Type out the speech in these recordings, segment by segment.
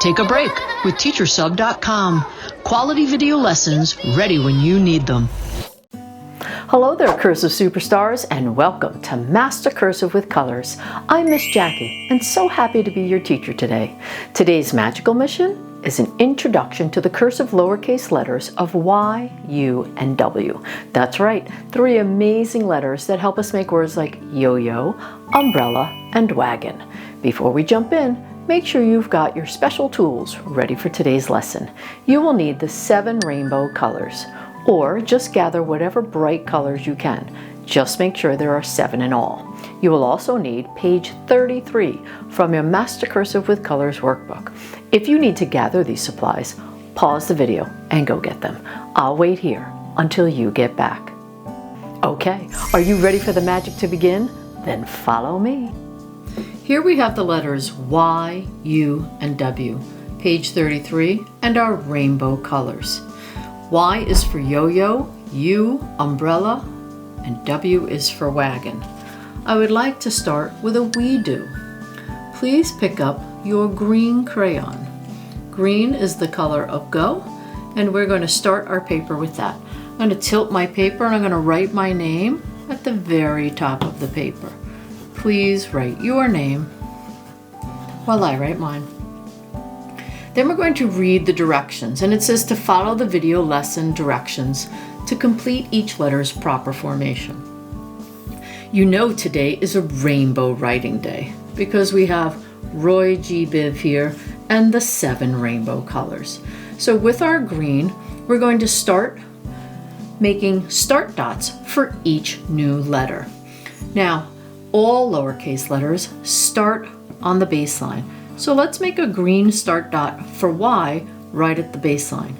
Take a break with teachersub.com. Quality video lessons ready when you need them. Hello there, Cursive Superstars, and welcome to Master Cursive with Colors. I'm Miss Jackie, and so happy to be your teacher today. Today's magical mission is an introduction to the cursive lowercase letters of Y, U, and W. That's right, 3 amazing letters that help us make words like yo-yo, umbrella, and wagon. Before we jump in, make sure you've got your special tools ready for today's lesson. You will need the 7 rainbow colors, or just gather whatever bright colors you can. Just make sure there are 7 in all. You will also need page 33 from your Master Cursive with Colors workbook. If you need to gather these supplies, pause the video and go get them. I'll wait here until you get back. Okay, are you ready for the magic to begin? Then follow me. Here we have the letters Y, U, and W, page 33, and our rainbow colors. Y is for yo-yo, U, umbrella, and W is for wagon. I would like to start with a we do. Please pick up your green crayon. Green is the color of go, and we're going to start our paper with that. I'm going to tilt my paper and I'm going to write my name at the very top of the paper. Please write your name while I write mine. Then we're going to read the directions, and it says to follow the video lesson directions to complete each letter's proper formation. You know today is a rainbow writing day because we have Roy G. Biv here and the 7 rainbow colors. So with our green, we're going to start making start dots for each new letter. Now, all lowercase letters start on the baseline. So let's make a green start dot for Y right at the baseline.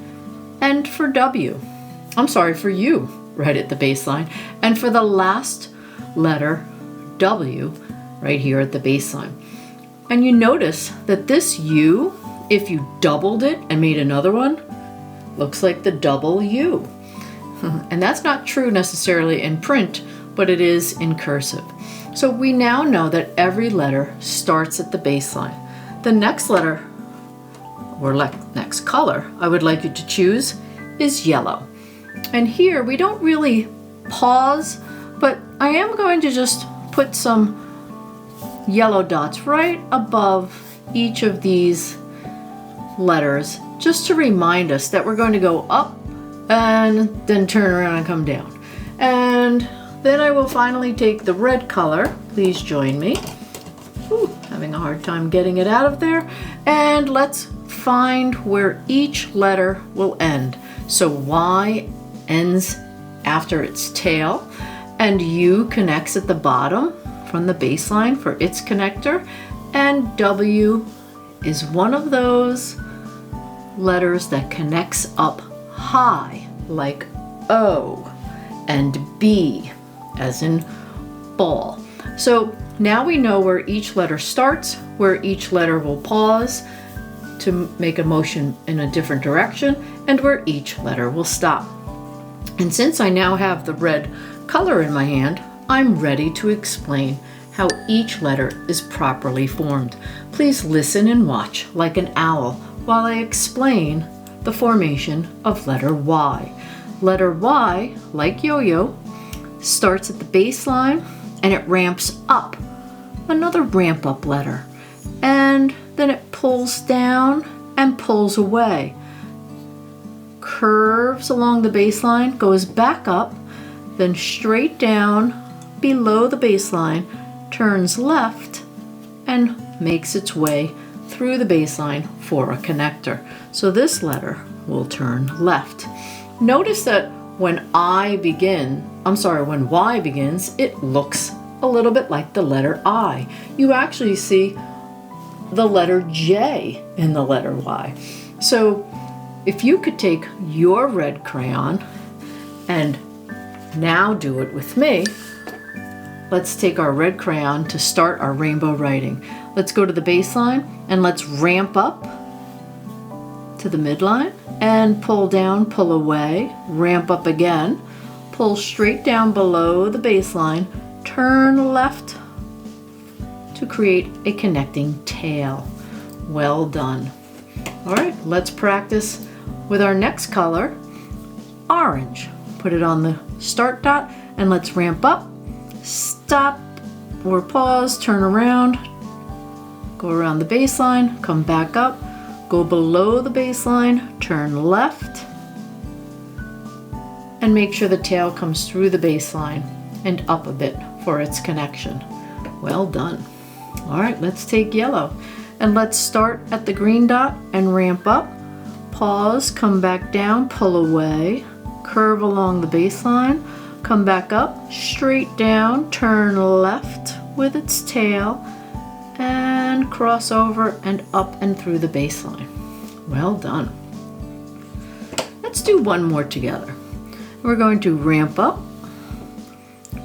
And for for U right at the baseline. And for the last letter, W, right here at the baseline. And you notice that this U, if you doubled it and made another one, looks like the double U. And that's not true necessarily in print, but it is in cursive. So we now know that every letter starts at the baseline. The next letter, or next color, I would like you to choose is yellow. And here we don't really pause, but I am going to just put some yellow dots right above each of these letters, just to remind us that we're going to go up and then turn around and come down. And then I will finally take the red color. Please join me. Having a hard time getting it out of there. And let's find where each letter will end. So Y ends after its tail, and U connects at the bottom from the baseline for its connector, and W is one of those letters that connects up high, like O, and B as in ball. So now we know where each letter starts, where each letter will pause to make a motion in a different direction, and where each letter will stop. And since I now have the red color in my hand, I'm ready to explain how each letter is properly formed. Please listen and watch like an owl while I explain the formation of letter Y. Letter Y, like yo-yo, starts at the baseline and it ramps up, another ramp up letter, and then it pulls down and pulls away, curves along the baseline, goes back up, then straight down below the baseline, turns left, and makes its way through the baseline for a connector. So this letter will turn left. Notice that when Y begins, it looks a little bit like the letter I. You actually see the letter J in the letter Y. So if you could take your red crayon and now do it with me, let's take our red crayon to start our rainbow writing. Let's go to the baseline and let's ramp up to the midline and pull down, pull away, ramp up again, pull straight down below the baseline, turn left to create a connecting tail. Well done. All right, let's practice with our next color, orange. Put it on the start dot and let's ramp up, stop or pause, turn around, go around the baseline, come back up, go below the baseline, turn left, and make sure the tail comes through the baseline and up a bit for its connection. Well done. All right, let's take yellow and let's start at the green dot and ramp up, pause, come back down, pull away, curve along the baseline, come back up, straight down, turn left with its tail, and cross over and up and through the baseline. Well done. Let's do one more together. We're going to ramp up,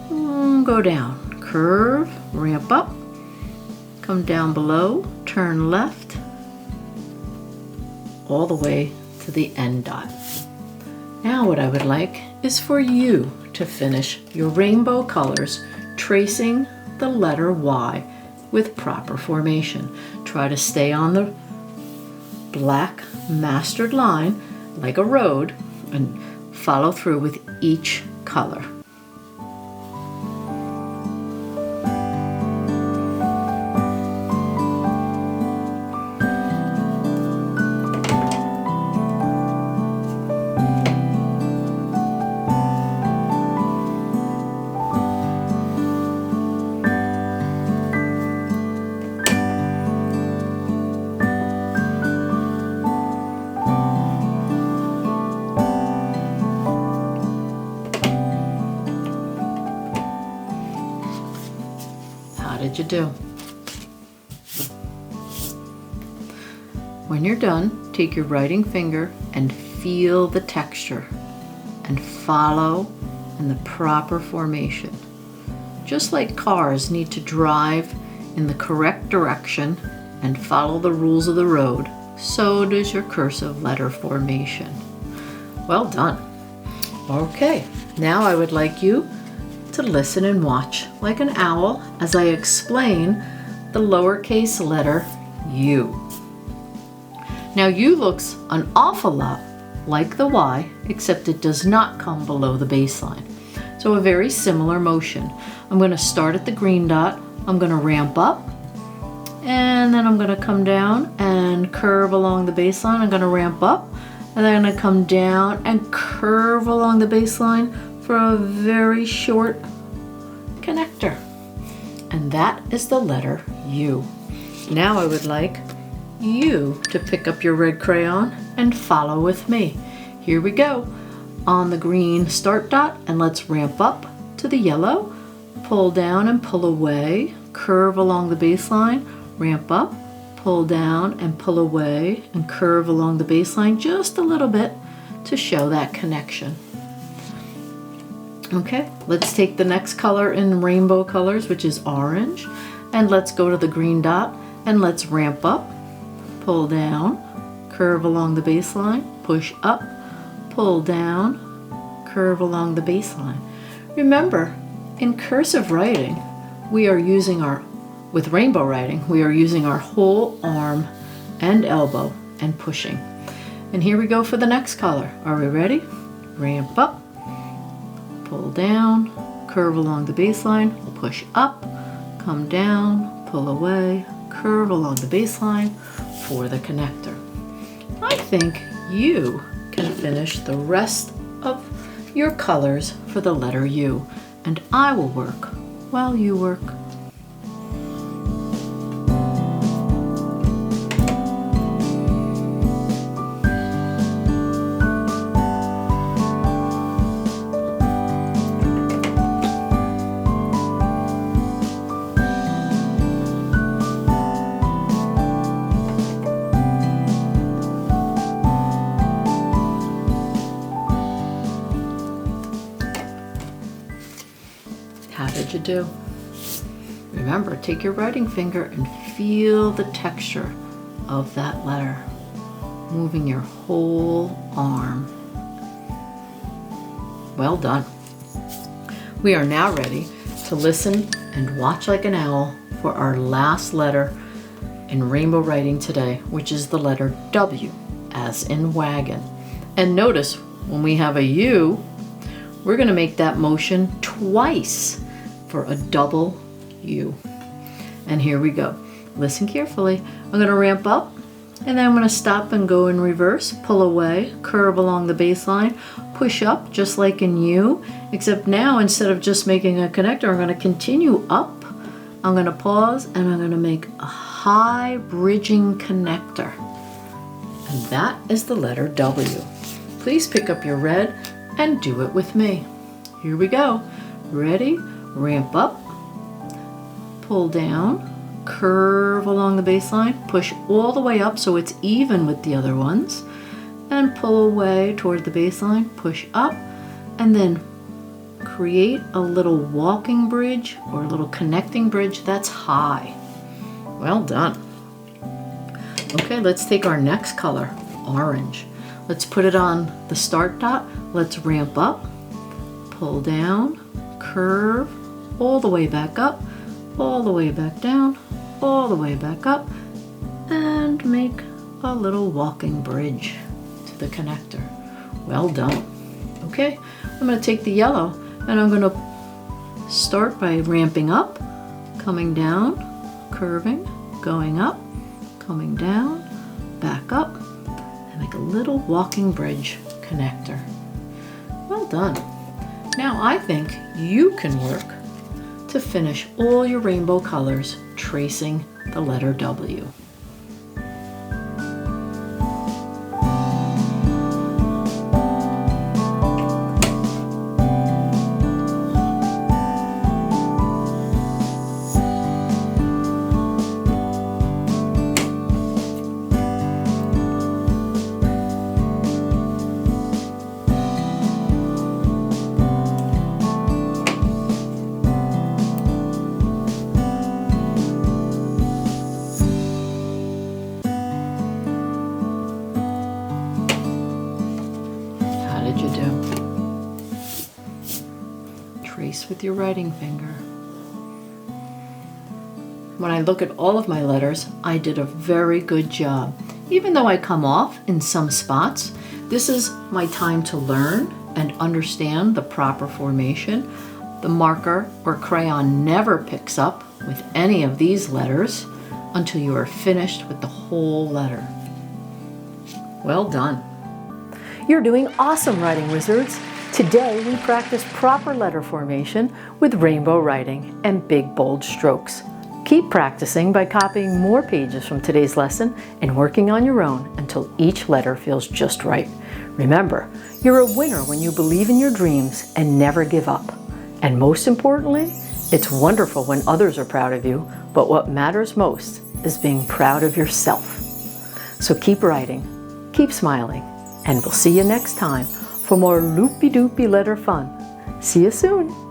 go down, curve, ramp up, come down below, turn left, all the way to the end dot. Now what I would like is for you to finish your rainbow colors tracing the letter Y with proper formation. Try to stay on the black mastered line like a road and follow through with each color. How did you do? When you're done, take your writing finger and feel the texture and follow in the proper formation. Just like cars need to drive in the correct direction and follow the rules of the road, so does your cursive letter formation. Well done. Okay, now I would like you to listen and watch like an owl as I explain the lowercase letter U. Now U looks an awful lot like the Y, except it does not come below the baseline. So a very similar motion. I'm going to start at the green dot, I'm going to ramp up, and then I'm going to come down and curve along the baseline. I'm going to ramp up, and then I'm going to come down and curve along the baseline for a very short connector. And that is the letter U. Now I would like you to pick up your red crayon and follow with me. Here we go. On the green start dot, and let's ramp up to the yellow, pull down and pull away, curve along the baseline, ramp up, pull down and pull away, and curve along the baseline just a little bit to show that connection. Okay, let's take the next color in rainbow colors, which is orange, and let's go to the green dot and let's ramp up, pull down, curve along the baseline, push up, pull down, curve along the baseline. Remember, in cursive writing, with rainbow writing, we are using our whole arm and elbow and pushing. And here we go for the next color. Are we ready? Ramp up, pull down, curve along the baseline, push up, come down, pull away, curve along the baseline for the connector. I think you can finish the rest of your colors for the letter U, and I will work while you work. How did you do? Remember, take your writing finger and feel the texture of that letter, moving your whole arm. Well done. We are now ready to listen and watch like an owl for our last letter in rainbow writing today, which is the letter W, as in wagon. And notice when we have a U, we're going to make that motion twice for a double U. And here we go. Listen carefully. I'm going to ramp up, and then I'm going to stop and go in reverse, pull away, curve along the baseline, push up just like in U, except now instead of just making a connector, I'm going to continue up. I'm going to pause, and I'm going to make a high bridging connector. And that is the letter W. Please pick up your red and do it with me. Here we go. Ready? Ramp up, pull down, curve along the baseline, push all the way up so it's even with the other ones, and pull away toward the baseline, push up, and then create a little walking bridge or a little connecting bridge that's high. Well done. Okay, let's take our next color, orange. Let's put it on the start dot. Let's ramp up, pull down, curve, all the way back up, all the way back down, all the way back up, and make a little walking bridge to the connector. Well done. Okay, I'm going to take the yellow and I'm going to start by ramping up, coming down, curving, going up, coming down, back up, and make a little walking bridge connector. Well done. Now I think you can work to finish all your rainbow colors tracing the letter W. Trace with your writing finger. When I look at all of my letters, I did a very good job. Even though I come off in some spots, this is my time to learn and understand the proper formation. The marker or crayon never picks up with any of these letters until you are finished with the whole letter. Well done. You're doing awesome, Writing Wizards. Today we practice proper letter formation with rainbow writing and big bold strokes. Keep practicing by copying more pages from today's lesson and working on your own until each letter feels just right. Remember, you're a winner when you believe in your dreams and never give up. And most importantly, it's wonderful when others are proud of you, but what matters most is being proud of yourself. So keep writing, keep smiling, and we'll see you next time for more loopy-doopy letter fun. See you soon.